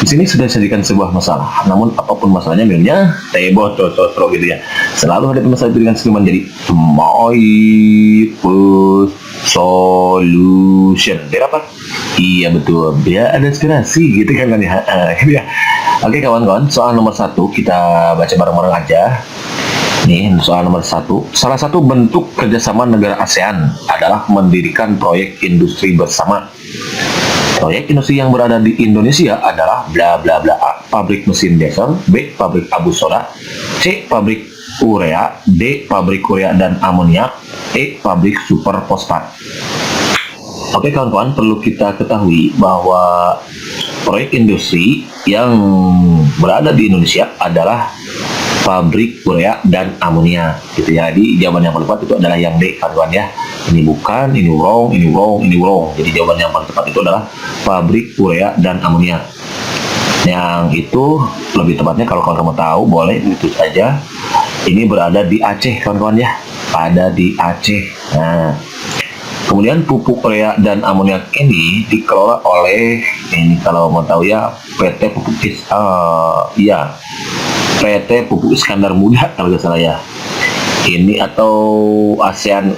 Di sini sudah dijadikan sebuah masalah, namun apapun masalahnya minumnya teh botol sosro gitu ya. Selalu ada masalah itu dengan senyuman, jadi my first solution. Biar apa? Iya betul, biar ada inspirasi gitu kan ya. Gitu ya. Oke kawan-kawan, soal nomor 1 kita baca bareng-bareng aja. Nih soal nomor 1, salah satu bentuk kerjasama negara ASEAN adalah mendirikan proyek industri bersama. Proyek industri yang berada di Indonesia adalah bla bla bla. A. Pabrik mesin diesel, B. Pabrik abu soda, C. Pabrik urea, D. Pabrik urea dan amoniak, E. Pabrik super fosfat. Oke kawan-kawan, perlu kita ketahui bahwa proyek industri yang berada di Indonesia adalah pabrik urea dan amonia gitu ya. Jadi jawaban yang paling tepat itu adalah yang D kawan-kawan ya. Ini bukan, ini wrong, ini wrong, ini wrong. Jadi jawaban yang paling tepat itu adalah pabrik urea dan amonia. Yang itu lebih tepatnya kalau kamu tahu boleh itu saja. Ini berada di Aceh kawan-kawan ya. Ada di Aceh. Nah, kemudian pupuk urea dan amoniak ini dikelola oleh ini kalau mau tahu ya PT Pupuk PT Pupuk Iskandar Muda kalau nggak salah ya. Ini atau ASEAN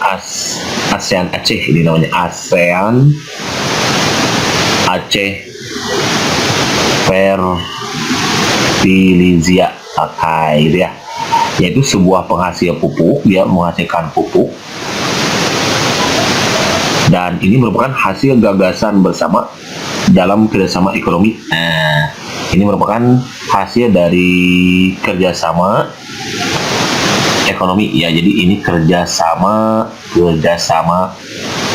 Aceh ini namanya, ASEAN Aceh Fertilizia gitu ya. Yaitu sebuah penghasil pupuk, dia menghasilkan pupuk. Dan ini merupakan hasil gagasan bersama dalam kerjasama ekonomi. Nah, ini merupakan hasil dari kerjasama ekonomi ya. Jadi ini kerjasama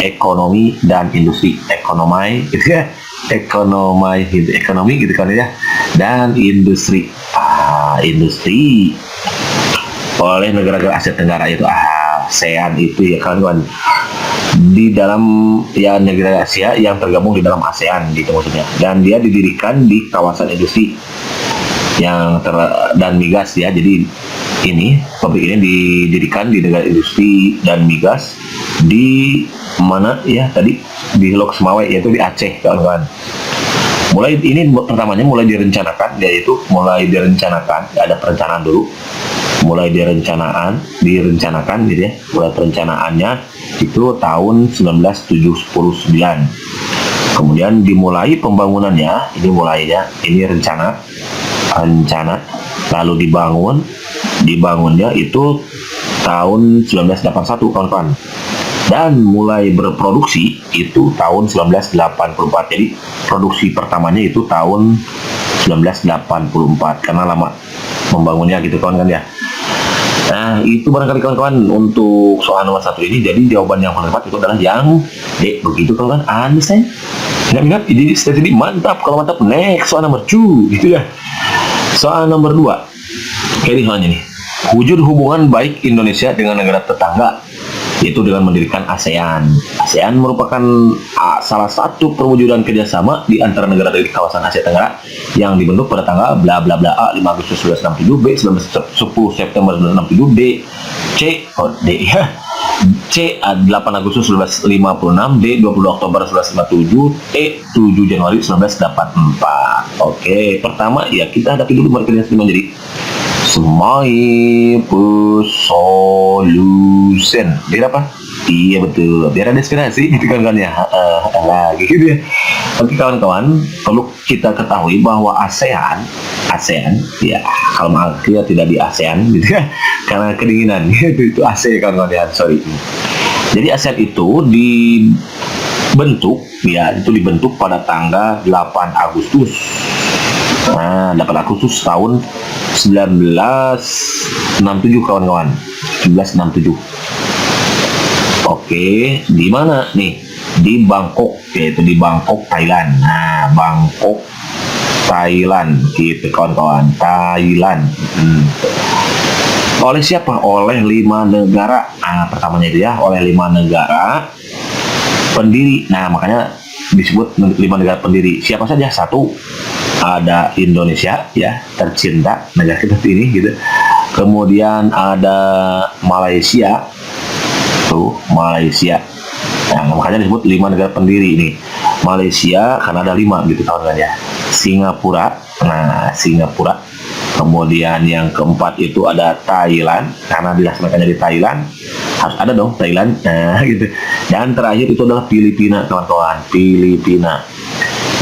ekonomi dan industri, ekonomi gitu ya, ekonomi gitu kan ya, dan industri industri oleh negara-negara Asia Tenggara itu ASEAN itu ya kawan-kawan, di dalam ya negara Asia yang tergabung di dalam ASEAN gitu maksudnya. Dan dia didirikan di kawasan industri yang dan migas ya. Jadi ini pabrik ini didirikan di negara industri dan migas di mana ya tadi, di Lok Semawe, yaitu di Aceh kawan-kawan. Mulai ini pertamanya mulai direncanakan, yaitu mulai direncanakan, ada perencanaan dulu, mulai direncanakan gitu ya. Mulai perencanaannya itu tahun 1979. Kemudian dimulai pembangunannya, ini rencana lalu dibangunnya itu tahun 1981 kawan-kawan, dan mulai berproduksi itu tahun 1984. Jadi produksi pertamanya itu tahun 1984 karena lama membangunnya gitu kawan-kawan ya. Nah itu barangkali kawan-kawan untuk soal nomor 1 ini. Jadi jawaban yang paling tepat itu adalah yang D. Begitu kawan-kawan, understand? Ingat, jadi mantap. Kalau mantap, next soal nomor 2 gitu ya. Soal nomor 2 kayak soalnya nih, wujud hubungan baik Indonesia dengan negara tetangga, yaitu dengan mendirikan ASEAN. ASEAN merupakan salah satu perwujudan kerjasama di antara negara dari kawasan Asia Tenggara yang dibentuk pada tanggal bla bla bla A 5 Agustus 1967, B 10 September 1967, C 8 Agustus 1956, D 20 Oktober 1957, E 7 Januari 1984. Oke, pertama ya kita hadapi dulu mereka menjadi my solution. Biar apa? Iya betul, biar ada inspirasi gitu kan ya. Gitu ya. Oke kawan-kawan, perlu kita ketahui bahwa ASEAN ya, kalau kita tidak di ASEAN gitu ya, karena kedinginan itu AC kawan-kawan ya, sorry. Jadi ASEAN itu dibentuk pada tanggal 8 Agustus. Nah, 8 Agustus tahun 1967 kawan-kawan, 1967. Oke, di mana nih? Di Bangkok, yaitu di Bangkok, Thailand. Nah, Bangkok, Thailand, gitu kawan-kawan, Thailand. Oleh siapa? Oleh 5 negara. Nah, pertamanya itu ya, oleh 5 negara pendiri. Nah, makanya disebut 5 negara pendiri. Siapa saja? 1, ada Indonesia ya, tercinta negara kita ini gitu. Kemudian ada Malaysia. Malaysia. Nah, makanya disebut 5 negara pendiri ini. Malaysia karena ada 5 gitu kawan-kawan ya. Singapura, nah Singapura. Kemudian yang keempat itu ada Thailand, karena dilaksanakannya di Thailand, harus ada dong Thailand, nah gitu. Dan terakhir itu adalah Filipina kawan-kawan, Filipina.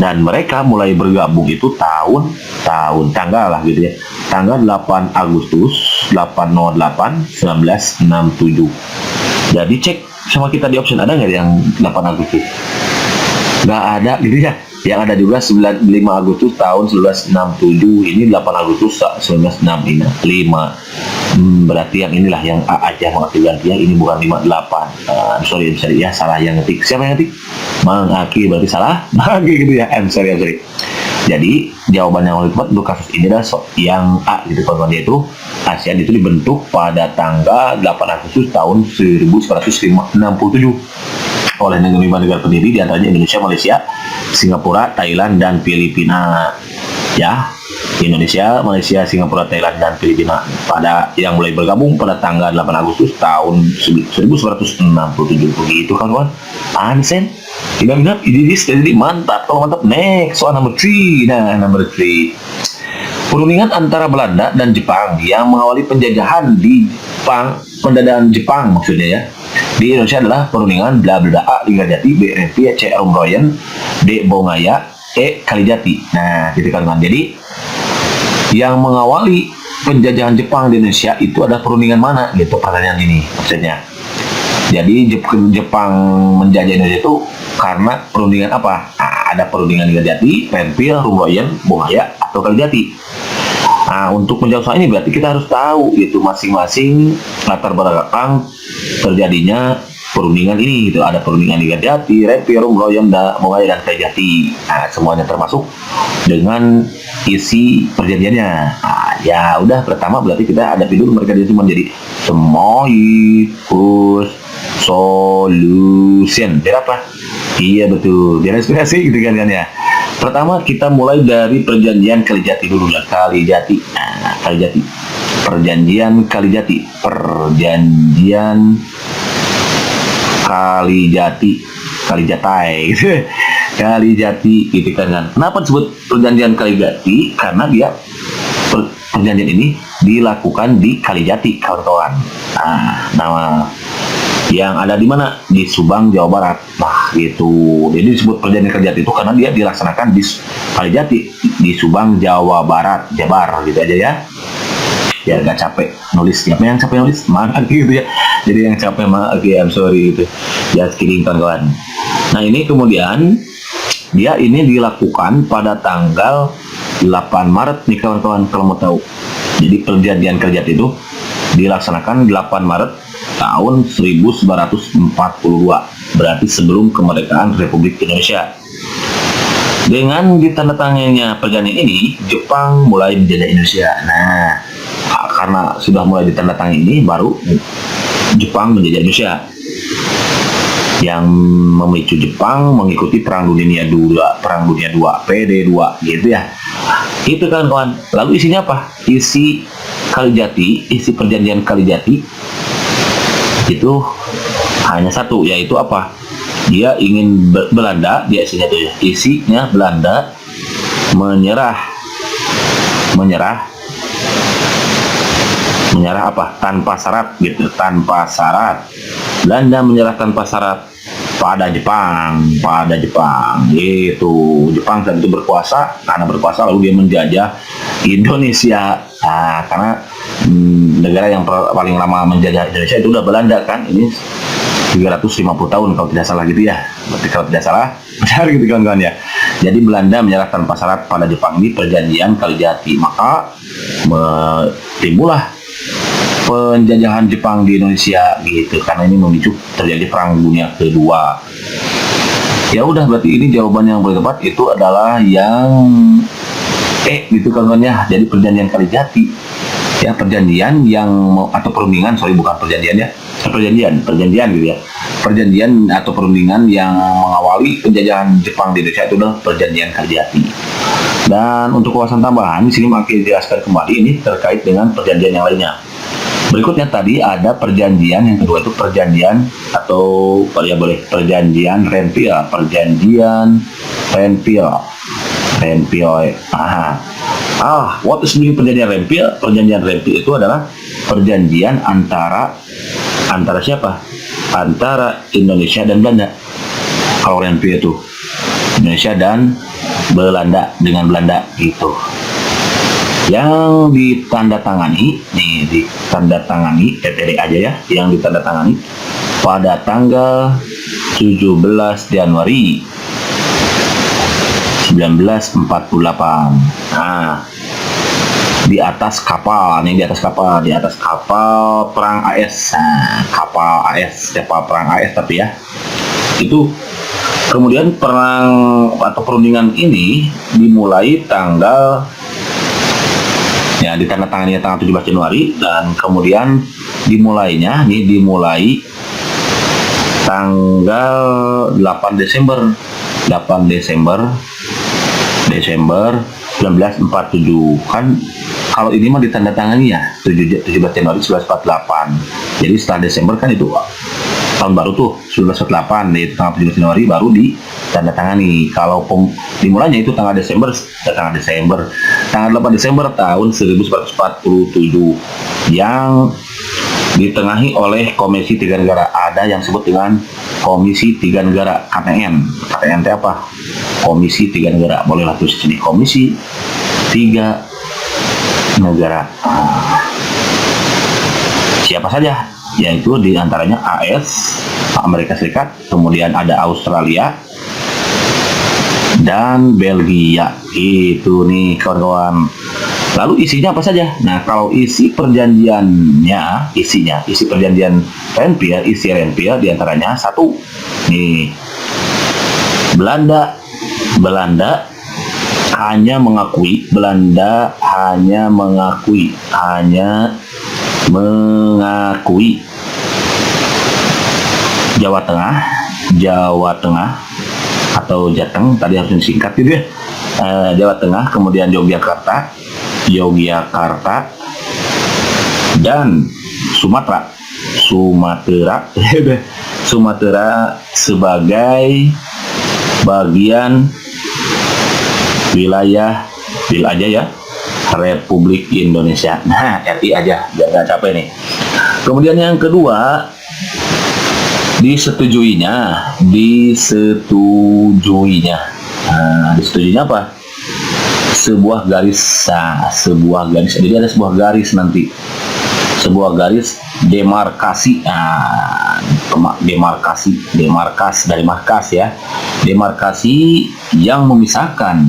Dan mereka mulai bergabung itu tanggal lah gitu ya, tanggal 8 Agustus 808 1967. Jadi cek sama kita di option, ada nggak yang 8 Agustus? Nggak ada gitu ya. Yang ada juga 5 Agustus tahun 1967, ini 8 Agustus 1965. Berarti yang inilah yang A aja mengerti gantinya, ini bukan 58. Sorry ya, salah yang ngetik. Siapa yang ngetik? Mang Aki, berarti salah. Mang Aki gitu ya. Sorry. Jadi jawaban yang lebih tepat untuk kasus ini adalah yang A gitu kawan-kawan, yaitu ASEAN itu dibentuk pada tanggal 8 Agustus tahun 1967 oleh negara pendiri, diantaranya Indonesia, Malaysia, Singapura, Thailand, dan Filipina. Ya, Indonesia, Malaysia, Singapura, Thailand, dan Filipina pada yang mulai bergabung pada tanggal 8 Agustus tahun 1967. Begitu kawan-kawan. Ansen, ingat ini jadi mantap. Kalau mantap, next soal number 3. Nah, number 3. Perundingan antara Belanda dan Jepang yang mengawali penjajahan di pendataan Jepang maksudnya ya. Di Indonesia adalah perundingan bla bla A Linggarjati, B Revia, C Rumroyen, D Bongaya, E Kalijati. Nah, gitu kan. Jadi yang mengawali penjajahan Jepang di Indonesia itu ada perundingan mana? Gitu pertanyaan ini maksudnya. Jadi Jepang menjajah Indonesia itu karena perundingan apa? Ada perundingan Linggarjati, Renville, Rumroyen, Bongaya, atau Kalijati. Nah, untuk menjawab soal ini berarti kita harus tahu itu masing-masing latar belakang terjadinya perundingan ini gitu. Ada perundingan Linggarjati, Renville, Rumroyen, Bongaya, dan Kalijati. Nah, semuanya termasuk dengan isi perjanjiannya. Nah, ya udah, pertama berarti kita ada dulu mereka dia cuma jadi Semohipus Solution. Berapa? Iya betul, biar inspirasi gitu kan ya. Pertama kita mulai dari perjanjian Kalijati dulu lah, Kalijati. Nah, Kalijati. Perjanjian Kalijati. Perjanjian Kalijati. Kalijatai gitu. Kalijati gitu kan. Kenapa disebut perjanjian Kalijati? Karena dia perjanjian ini dilakukan di Kalijati, kawan-kawan. Nah, nama yang ada di mana? Di Subang, Jawa Barat. Nah, gitu. Jadi disebut perjanjian Kalijati itu karena dia dilaksanakan di Kalijati, di Subang, Jawa Barat, Jabar, gitu aja ya. Biar gak capek nulis. Siapa yang capek nulis? Mana gitu ya. Jadi yang capek mah, oke, I'm sorry gitu. Just kidding, kawan-kawan. Nah, ini kemudian dia ini dilakukan pada tanggal 8 Maret nih kawan-kawan, kalau mau tahu. Jadi perjanjian Kalijati itu dilaksanakan 8 Maret tahun 1942, berarti sebelum kemerdekaan Republik Indonesia. Dengan ditandatangannya perjanjian ini, Jepang mulai menjajah Indonesia. Nah, karena sudah mulai ditandatangani ini, baru Jepang menjajah Indonesia. Yang memicu Jepang mengikuti Perang Dunia II, PD2, gitu ya. Itu kawan-kawan. Lalu isinya apa? Isi Kalijati, isi perjanjian Kalijati itu hanya satu, yaitu apa? Dia ingin Belanda, dia isinya Belanda menyerah apa? Tanpa syarat gitu, tanpa syarat. Belanda menyerah tanpa syarat pada Jepang gitu. Jepang saat itu berkuasa, karena berkuasa lalu dia menjajah Indonesia. Nah, karena negara yang paling lama menjajah Indonesia itu udah Belanda kan, ini 350 tahun kalau tidak salah gitu ya. Berarti kalau tidak salah benar gitu kawan-kawan ya. Jadi Belanda menyerah tanpa syarat pada Jepang, ini perjanjian Kalijati. Maka timbullah penjajahan Jepang di Indonesia gitu, karena ini memicu terjadi Perang Dunia Kedua. Ya udah, berarti ini jawaban yang paling tepat itu adalah yang gitu kawan-kawan ya. Jadi perjanjian Kalijati ya, perjanjian yang atau perundingan, bukan perjanjian ya, perjanjian gitu ya. Perjanjian atau perundingan yang mengawali penjajahan Jepang di Indonesia itu adalah perjanjian Kalijati. Dan untuk wawasan tambahan di sini makin dijelaskan kembali ini terkait dengan perjanjian yang lainnya. Berikutnya tadi ada perjanjian, yang kedua itu perjanjian atau ya boleh perjanjian Renville, perjanjian Renville, Renville. What is mean perjanjian Renville? Perjanjian Renville itu adalah perjanjian antara siapa? Antara Indonesia dan Belanda. Kalau Renville itu Indonesia dan Belanda dengan Belanda gitu. Yang ditandatangani, TTD aja ya, yang ditandatangani pada tanggal 17 Januari 1948. Nah, di atas kapal perang AS. Nah, kapal perang AS tapi ya. Itu kemudian perang atau perundingan ini dimulai ditandatangani tanggal 17 Januari dan kemudian dimulai tanggal 8 Desember 1947. Kan kalau ini mah ditandatangani ya 17 Januari 1948. Jadi setelah Desember kan itu tahun baru tuh 1948, di tanggal 17 Januari baru ditandatangani. Kalau dimulainya itu tanggal 8 Desember tahun 1947 yang ditengahi oleh Komisi Tiga Negara. Ada yang disebut dengan Komisi Tiga Negara, KTN. KTN itu apa? Komisi Tiga Negara. Bolehlah tulis di sini, Komisi Tiga Negara. Siapa saja? Yaitu diantaranya AS, Amerika Serikat, kemudian ada Australia dan Belgia. Itu nih kawan-kawan. Lalu isinya apa saja? Nah, kalau isi perjanjiannya, isi perjanjian Renville, diantaranya satu, nih, Belanda hanya mengakui Jawa Tengah atau Jateng, tadi harus disingkat gitu ya. Jawa Tengah, kemudian Yogyakarta dan Sumatera sebagai bagian wilayah aja ya Republik Indonesia. Nah, RI aja, jangan capek nih. Kemudian yang kedua, disetujuinya. Nah, disetujuinya apa? Sebuah garis. Jadi ada sebuah garis nanti. Sebuah garis demarkasi. Nah, demarkas dari markas ya. Demarkasi yang memisahkan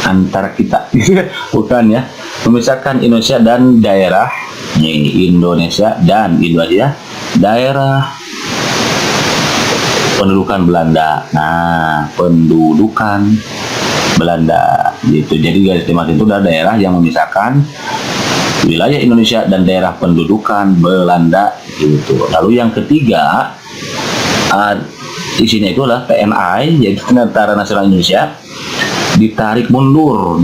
antara kita. Bukan ya. Memisahkan Indonesia dan daerah daerah pendudukan Belanda. Nah, pendudukan Belanda gitu. Jadi garis demarkasi itu adalah daerah yang memisahkan wilayah Indonesia dan daerah pendudukan Belanda gitu. Lalu yang ketiga, isinya itu adalah TNI, yaitu Tentara Nasional Indonesia, ditarik mundur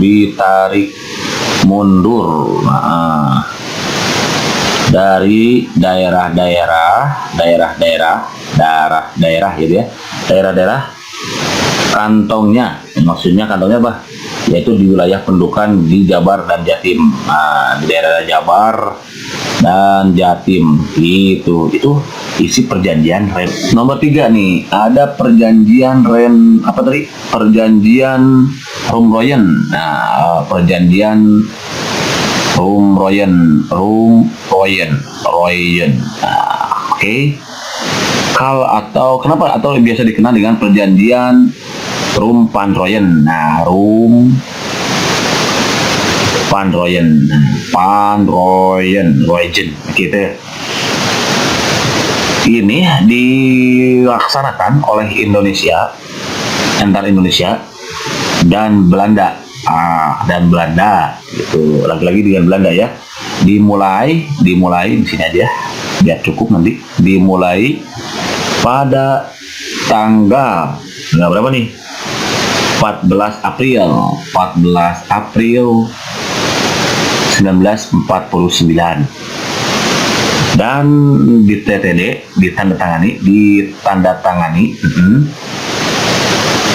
dari daerah gitu ya, daerah kantongnya. Maksudnya kantongnya apa? Yaitu di wilayah pendudukan di Jabar dan Jatim. Nah, di daerah Jabar dan Jatim gitu. Itu isi perjanjian Renville. Nomor 3 nih, ada perjanjian perjanjian Rumroyen. Nah, perjanjian Rumroyen. Nah, oke. Kenapa biasa dikenal dengan perjanjian Rumpanroyen. Nah, Rumpanroyen, gitu. Ini dilaksanakan oleh Indonesia, antara Indonesia dan Belanda. Gitu. Lagi-lagi dengan Belanda ya. Dimulai di sini aja biar cukup nanti. Dimulai pada tanggal berapa nih? 14 April 1949. Dan ditandatangani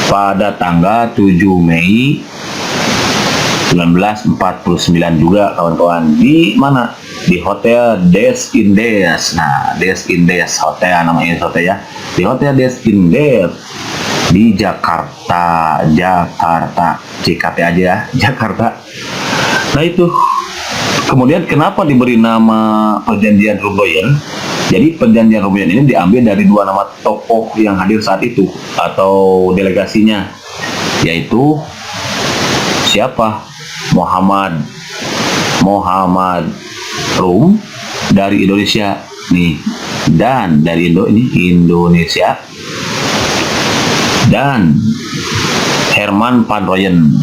pada tanggal 7 Mei 1949 juga kawan-kawan. Di mana? Di Hotel Des Indes. Nah, Des Indes Hotel namanya hotel ya. Di Hotel Des Indes di Jakarta. JKT aja ya, Jakarta. Nah itu. Kemudian kenapa diberi nama Perjanjian Rumroyen? Jadi Perjanjian Rumroyen ini diambil dari dua nama tokoh yang hadir saat itu atau delegasinya, yaitu siapa? Muhammad Rum dari Indonesia nih, dan dari Indonesia, dan Herman van Rooyen.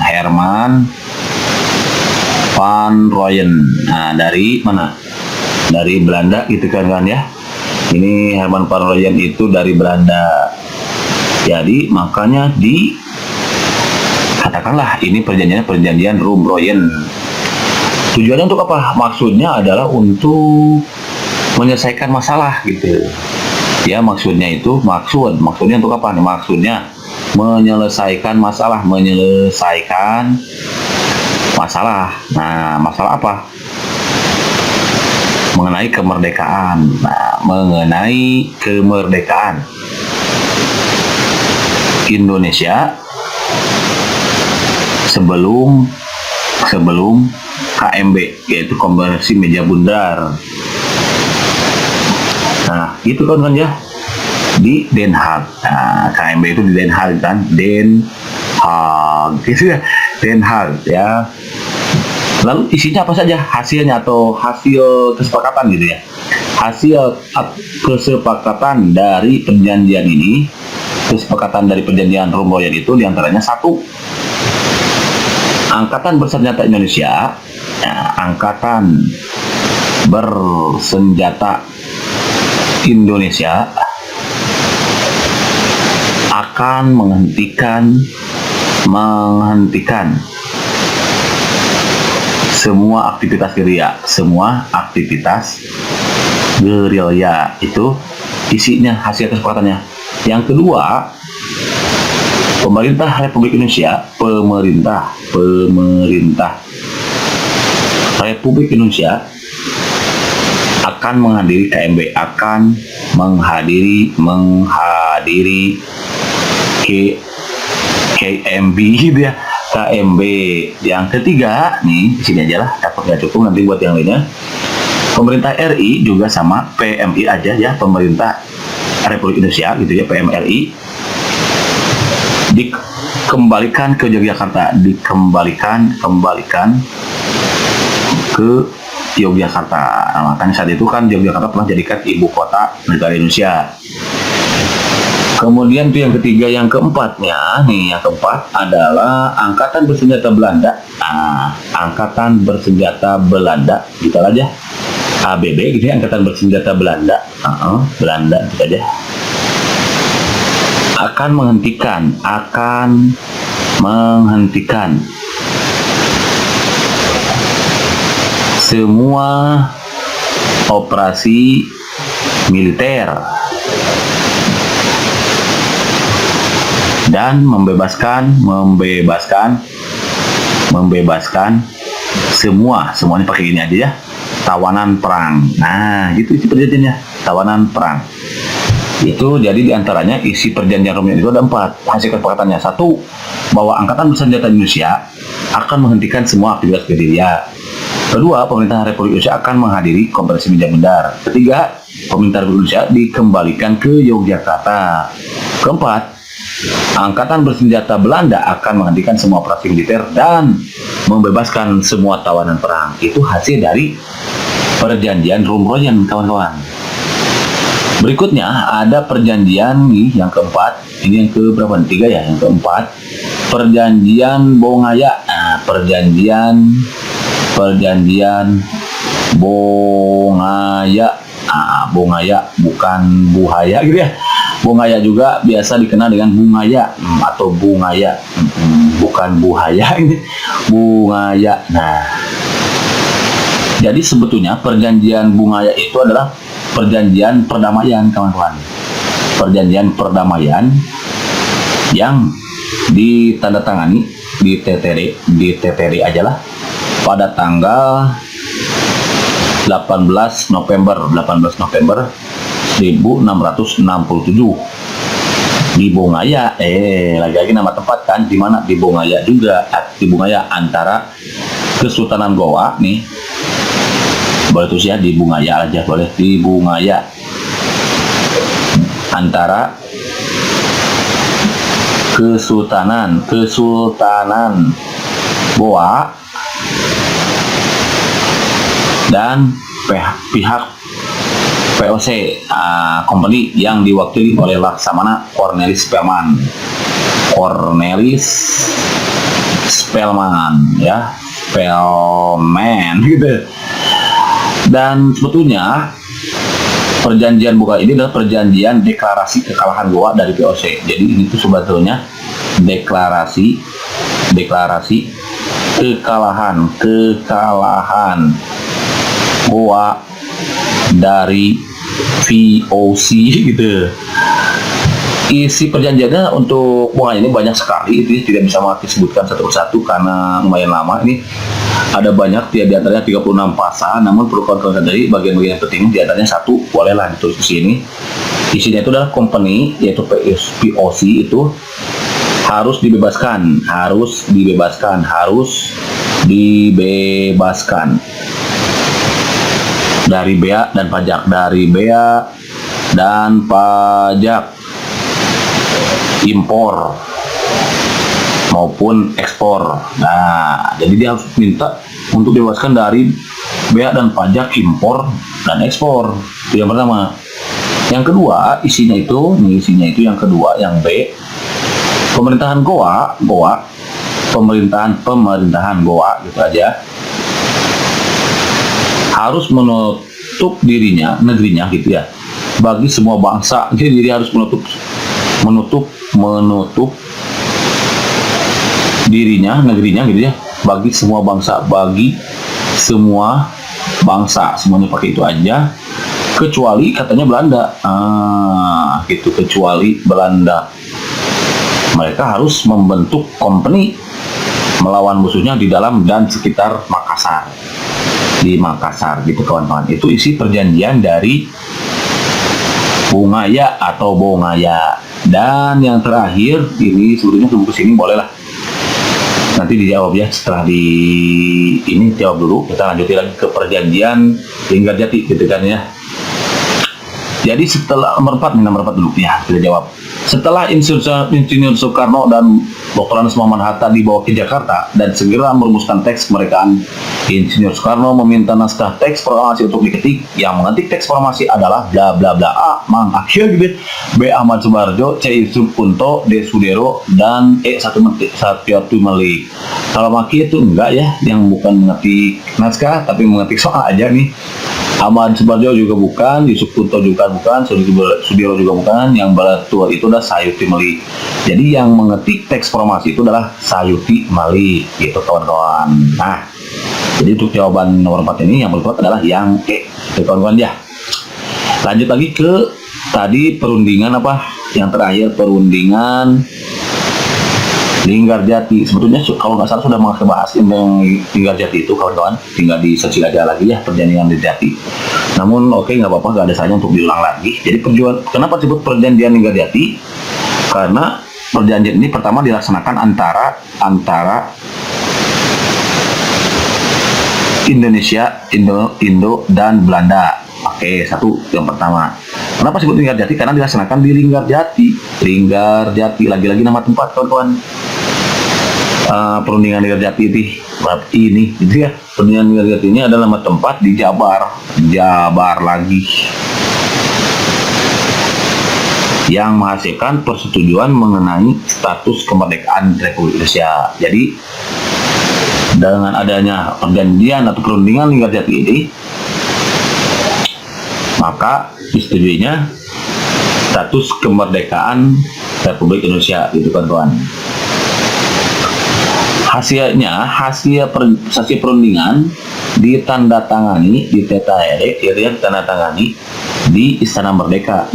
Nah, dari mana? Dari Belanda gitu kan ya. Ini Herman van Rooyen itu dari Belanda. Jadi makanya katakanlah ini perjanjian Rumroyen. Tujuannya untuk apa? Maksudnya adalah untuk menyelesaikan masalah gitu. Ya, maksudnya untuk apa nih? Maksudnya menyelesaikan masalah. Nah, masalah apa? Mengenai kemerdekaan. Indonesia sebelum KMB, yaitu Konvensi Meja Bundar. Nah, itu kan ya di Den Haag. Nah, KMB itu di Den Haag kan, Den Haag gitu ya, Den Haag ya. Lalu isinya apa saja hasilnya atau hasil kesepakatan gitu ya? Hasil kesepakatan dari perjanjian ini, kesepakatan dari Perjanjian Rumroyen itu diantaranya: 1. Angkatan Bersenjata Indonesia, Angkatan Bersenjata Indonesia akan menghentikan semua aktivitas gerilya. Itu isinya hasil kesepakatannya. Yang kedua, pemerintah Republik Indonesia akan menghadiri KMB, KMB gitu ya, KMB. Yang ketiga nih, di sini aja lah, takut nggak cukup nanti buat yang lainnya. Pemerintah RI juga sama, PMI aja ya, pemerintah Republik Indonesia gitu ya, PMRI, dikembalikan ke Yogyakarta, ke Yogyakarta. Nah, makanya saat itu kan Yogyakarta pernah jadikan ibu kota negara Indonesia. Kemudian itu yang ketiga. Yang keempatnya nih, yang keempat adalah Angkatan Bersenjata Belanda. Angkatan Bersenjata Belanda, kita aja ABB gitu ya, Angkatan Bersenjata Belanda. Belanda gitu aja. Akan menghentikan semua operasi militer dan membebaskan semuanya pakai ini aja ya, tawanan perang. Nah, gitu isi perjanjiannya, tawanan perang. Itu jadi diantaranya isi perjanjian Rumroyen itu ada 4 hasil kesepakatannya. 1, bahwa Angkatan Bersenjata Indonesia akan menghentikan semua aktivitas gerilya. 2, pemerintah Republik Indonesia akan menghadiri Konferensi Meja Bundar. 3, pemerintah Republik Indonesia dikembalikan ke Yogyakarta. 4, Angkatan Bersenjata Belanda akan menghentikan semua operasi militer dan membebaskan semua tawanan perang. Itu hasil dari Perjanjian Rumroyen, kawan-kawan. Berikutnya ada perjanjian nih yang keempat. Ini yang ke berapa? 3 ya, yang keempat. Perjanjian Bongaya. Nah, perjanjian Bongaya. Bongaya bukan Buhaya gitu ya. Bongaya juga biasa dikenal dengan Bungaya atau Bungaya. Bukan Buhaya ini, Bungaya. Nah, Jadi sebetulnya perjanjian Bungaya itu adalah perjanjian perdamaian, kawan-kawan. Perjanjian perdamaian yang ditandatangani di TTD aja lah pada tanggal 18 November 1667 di Bungaya. Lagi-lagi nama tempat kan, di mana? Di Bungaya juga, di Bungaya antara Kesultanan Goa nih, boleh tuh ya, di Bungaya aja boleh, di Bungaya antara Kesultanan Goa dan pihak VOC company yang diwakili oleh Laksamana Cornelis Spelman ya, Spelman gitu. Dan sebetulnya perjanjian Bungaya ini adalah perjanjian deklarasi kekalahan Goa dari VOC. Jadi ini tuh sebetulnya deklarasi kekalahan Goa dari VOC gitu. Isi perjanjiannya untuk Bungaya ini banyak sekali, itu tidak bisa disebutkan satu persatu karena lumayan lama. Ini ada banyak, di antaranya 36 pasal, namun perlu kawan-kawan dari bagian-bagian yang penting, di antaranya satu, bolehlah ditulis di sini. Isinya itu adalah company, yaitu VOC itu harus dibebaskan dari bea dan pajak impor maupun ekspor. Nah, jadi dia harus minta untuk dibebaskan dari bea dan pajak impor dan ekspor. Itu yang pertama. Yang kedua, isinya itu yang kedua, yang B, pemerintahan Goa, pemerintahan Goa gitu aja, harus menutup negerinya gitu ya, bagi semua bangsa. Jadi dia harus menutup negerinya gitu ya, bagi semua bangsa, semuanya pakai itu aja, kecuali katanya Belanda. Gitu, kecuali Belanda. Mereka harus membentuk company melawan musuhnya di dalam dan sekitar Makassar. Di Makassar gitu, kawan-kawan. Itu isi perjanjian dari Bungaya atau Bongaya. Dan yang terakhir ini sebetulnya buku sini bolehlah nanti dijawab ya, setelah ini jawab dulu, kita lanjutin lagi ke perjanjian Linggarjati gitu kan ya. Jadi setelah nomor 4 dulu ya, kita jawab. Setelah Insinyur Soekarno dan Dr. Andes Muhammad Hatta dibawa ke Jakarta dan segera merumuskan teks kemerdekaan, Insinyur Soekarno meminta naskah teks proklamasi untuk diketik. Yang mengetik teks proklamasi adalah bla bla bla A. Mang Akhir gitu, B. Ahmad Subarjo, C. Yusuf Punto, D. Sudero, dan E. Satyatu Malik. Kalau Maki itu enggak ya, yang bukan mengetik naskah tapi mengetik soal aja nih. Ahmad Subarjo juga bukan, Yusuf Punto juga bukan, Sudiro juga bukan, yang tua itu adalah Sayuti Malik. Jadi yang mengetik teks proklamasi itu adalah Sayuti Malik gitu, kawan-kawan. Nah, jadi untuk jawaban nomor 4 ini yang berikut adalah yang E gitu, kawan-kawan ya. Lanjut lagi ke tadi perundingan apa? Yang terakhir perundingan Linggarjati. Sebetulnya kalau nggak salah sudah bahas yang Linggarjati itu, kawan-kawan. Tinggal di search aja lagi ya, perjanjian Linggarjati. Namun nggak apa-apa, nggak ada salahnya untuk diulang lagi. Jadi kenapa disebut perjanjian Linggarjati? Karena perjanjian ini pertama dilaksanakan antara Indonesia, Indo dan Belanda. Oke, satu yang pertama. Kenapa disebut Linggarjati? Karena dilaksanakan di Linggarjati. Lagi-lagi nama tempat, kawan-kawan. Perundingan Linggarjati ini gitu ya. Perundingan Linggarjati ini adalah nama tempat di Jabar lagi, yang menghasilkan persetujuan mengenai status kemerdekaan Republik Indonesia. Jadi dengan adanya perjanjian atau perundingan Linggarjati ini, maka disetujuinya status kemerdekaan Republik Indonesia gitu, kawan-kawan. hasil perundingan ditandatangani di Istana Merdeka,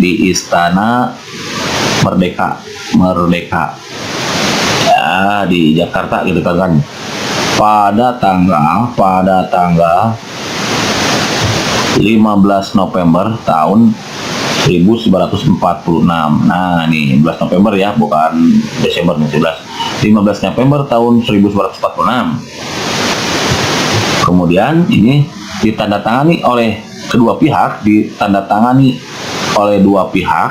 ya, di Jakarta gitu kan, pada tanggal 15 November tahun 1946. Nah, nih 15 November ya, bukan Desember 15 November tahun 1946. Kemudian ini ditandatangani oleh dua pihak,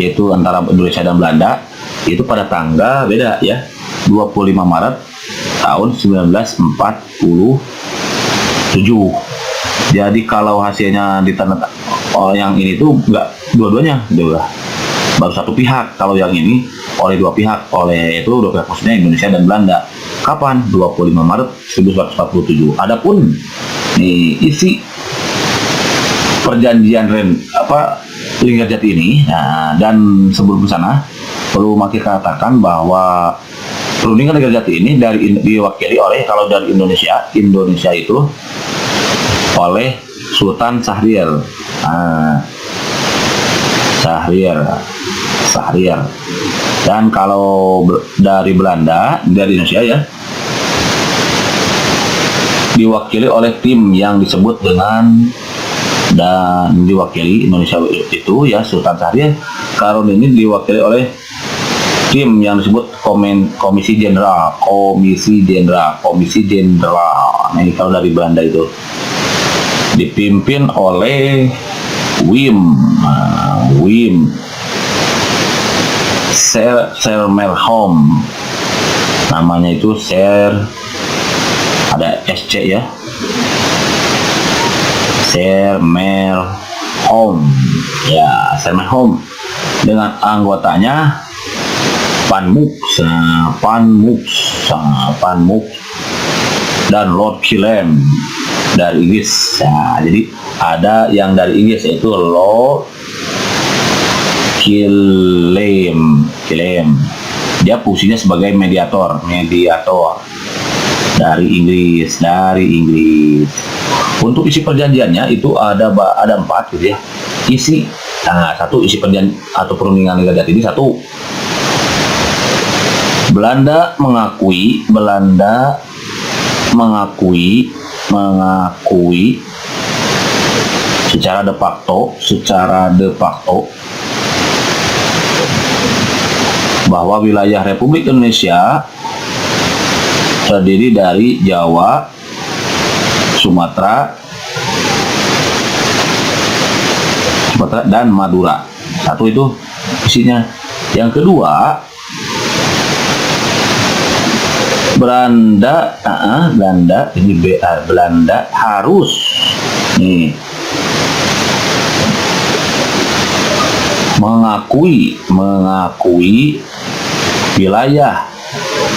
yaitu antara Indonesia dan Belanda, itu pada tanggal beda ya, 25 Maret tahun 1947. Jadi kalau hasilnya ditandatangani yang ini tuh enggak dua-duanya, baru satu pihak. Kalau yang ini oleh dua pihak, maksudnya Indonesia dan Belanda. Kapan? 25 Maret 1947. Adapun nih isi perjanjian Linggarjati ini, nah, dan sebelum ke sana perlu kita katakan bahwa perundingan Linggarjati ini diwakili oleh, kalau dari Indonesia itu oleh Sultan Syahrir. Syahrir. Dan kalau dari Belanda, dari Indonesia ya, diwakili oleh tim yang disebut dengan, dan diwakili Indonesia itu ya Sultan Syahrir. Kalau ini diwakili oleh tim yang disebut Komisi Jenderal. Nah, ini kalau dari Belanda itu dipimpin oleh Wim Sermerhom, namanya itu ada SC ya, Sermerhom ya, Sermerhom, dengan anggotanya Panmux dan Lord Killam dari Inggris. Nah, jadi ada yang dari Inggris, yaitu Lord Killam. Dia fungsinya sebagai mediator dari Inggris. Untuk isi perjanjiannya itu ada 4 gitu ya. Satu isi perjanjian atau perundingan Linggarjati ini, satu, Belanda mengakui secara de facto bahwa wilayah Republik Indonesia terdiri dari Jawa, Sumatera dan Madura. Satu itu isinya. Yang kedua, Belanda harus mengakui wilayah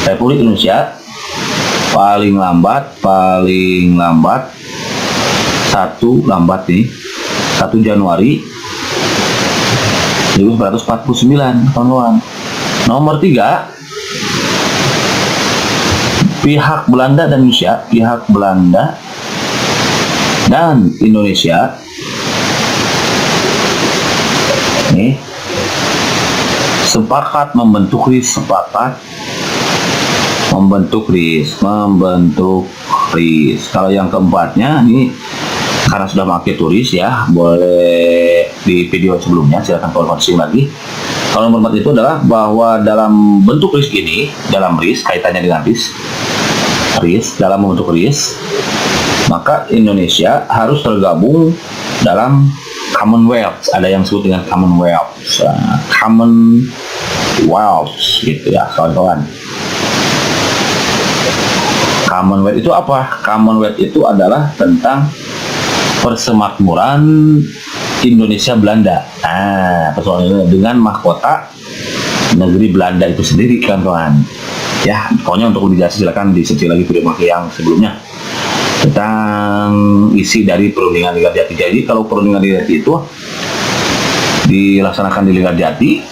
Republik Indonesia paling lambat 1 Januari 1949, kawan-kawan. Nomor 3, pihak Belanda dan Indonesia sepakat membentuk RIS. Kalau yang keempatnya ini, karena sudah pakai tulis ya, boleh di video sebelumnya, silakan konfirmasi lagi. Kalau nomor 4 itu adalah bahwa dalam bentuk RIS ini, dalam RIS, kaitannya dengan RIS, dalam membentuk RIS, maka Indonesia harus tergabung dalam Commonwealth. Ada yang disebut dengan Commonwealth gitu ya, kawan-kawan. Commonwealth itu apa? Commonwealth itu adalah tentang persemakmuran Indonesia Belanda. Persoalannya dengan mahkota negeri Belanda itu sendiri, kawan-kawan. Ya, pokoknya untuk dijelasin silakan disearch lagi video yang sebelumnya tentang isi dari perundingan Linggarjati. Jadi kalau perundingan Linggarjati itu dilaksanakan di Linggarjati,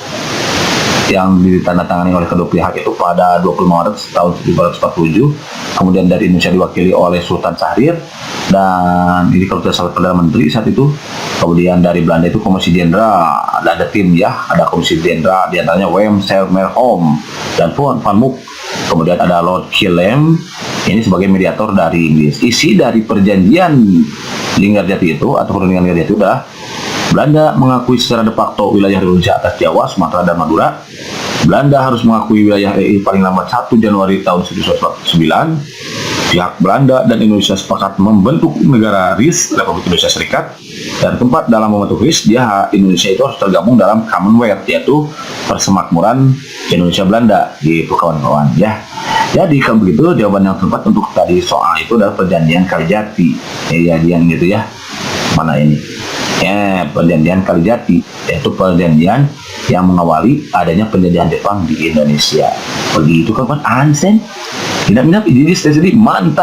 yang ditandatangani oleh kedua pihak itu pada 20 Maret tahun 1947. Kemudian dari Indonesia diwakili oleh Sultan Syahrir, dan ini kalau tidak salah Perdana Menteri saat itu. Kemudian dari Belanda itu Komisi Jenderal, ada tim ya, ada Komisi Jenderal diantaranya Wim Selmerholm dan Van Mook. Kemudian ada Lord Killam, ini sebagai mediator dari Inggris. Isi dari perjanjian Linggarjati itu atau perundingan Linggarjati itu adalah Belanda mengakui secara de facto wilayah Indonesia atas Jawa, Sumatera, dan Madura. Belanda harus mengakui wilayah RI paling lambat 1 Januari tahun 1949. Pihak Belanda dan Indonesia sepakat membentuk negara RIS, Republik Indonesia Serikat. Dan keempat, dalam membentuk RIS, Indonesia itu harus tergabung dalam Commonwealth, yaitu Persemakmuran Indonesia Belanda, gitu kawan-kawan ya. Jadi kalau begitu jawaban yang tepat untuk tadi soal itu adalah perjanjian Kalijati. Ya, yang gitu ya. Mana ini? Ya, perjanjian Kalijati, yaitu perjanjian yang mengawali adanya penjajahan Jepang di Indonesia. Begitu kawan, Ansen. Tidak minat ini jadi mantap.